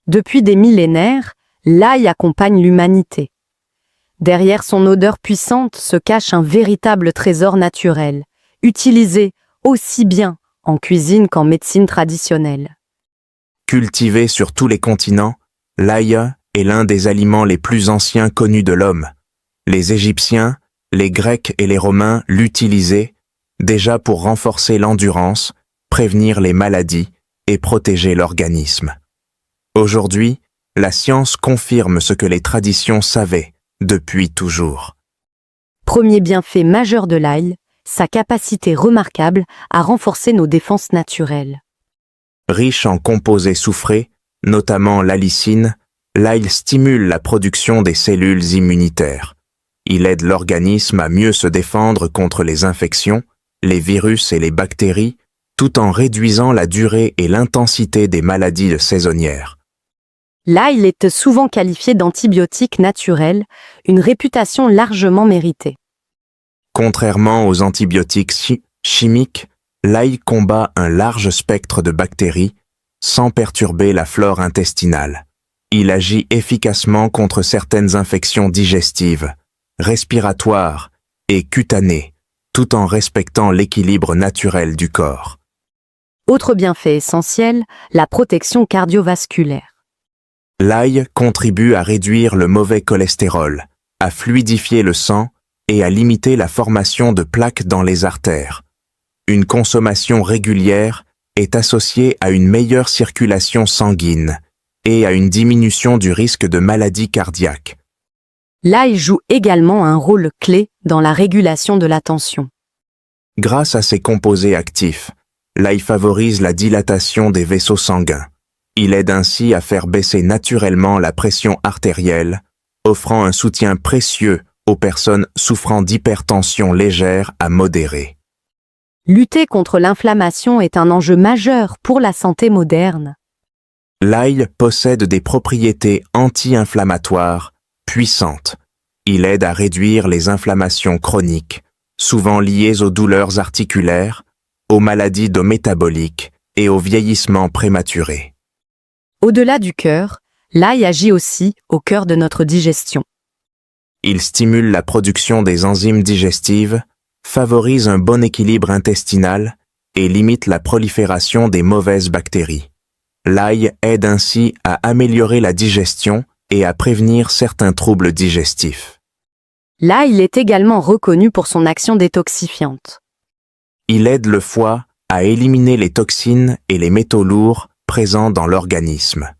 Depuis des millénaires, l'ail accompagne l'humanité. Derrière son odeur puissante se cache un véritable trésor naturel, utilisé aussi bien en cuisine qu'en médecine traditionnelle. Cultivé sur tous les continents, l'ail est l'un des aliments les plus anciens connus de l'homme. Les Égyptiens, les Grecs et les Romains l'utilisaient déjà pour renforcer l'endurance, prévenir les maladies et protéger l'organisme. Aujourd'hui, la science confirme ce que les traditions savaient depuis toujours. Premier bienfait majeur de l'ail, sa capacité remarquable à renforcer nos défenses naturelles. Riche en composés soufrés, notamment l'allicine, l'ail stimule la production des cellules immunitaires. Il aide l'organisme à mieux se défendre contre les infections, les virus et les bactéries, tout en réduisant la durée et l'intensité des maladies saisonnières. L'ail est souvent qualifié d'antibiotique naturel, une réputation largement méritée. Contrairement aux antibiotiques chimiques, l'ail combat un large spectre de bactéries sans perturber la flore intestinale. Il agit efficacement contre certaines infections digestives, respiratoires et cutanées, tout en respectant l'équilibre naturel du corps. Autre bienfait essentiel, la protection cardiovasculaire. L'ail contribue à réduire le mauvais cholestérol, à fluidifier le sang et à limiter la formation de plaques dans les artères. Une consommation régulière est associée à une meilleure circulation sanguine et à une diminution du risque de maladies cardiaques. L'ail joue également un rôle clé dans la régulation de la tension. Grâce à ses composés actifs, l'ail favorise la dilatation des vaisseaux sanguins. Il aide ainsi à faire baisser naturellement la pression artérielle, offrant un soutien précieux aux personnes souffrant d'hypertension légère à modérée. Lutter contre l'inflammation est un enjeu majeur pour la santé moderne. L'ail possède des propriétés anti-inflammatoires puissantes. Il aide à réduire les inflammations chroniques, souvent liées aux douleurs articulaires, aux maladies métaboliques et au vieillissement prématuré. Au-delà du cœur, l'ail agit aussi au cœur de notre digestion. Il stimule la production des enzymes digestives, favorise un bon équilibre intestinal et limite la prolifération des mauvaises bactéries. L'ail aide ainsi à améliorer la digestion et à prévenir certains troubles digestifs. L'ail est également reconnu pour son action détoxifiante. Il aide le foie à éliminer les toxines et les métaux lourds présents dans l'organisme.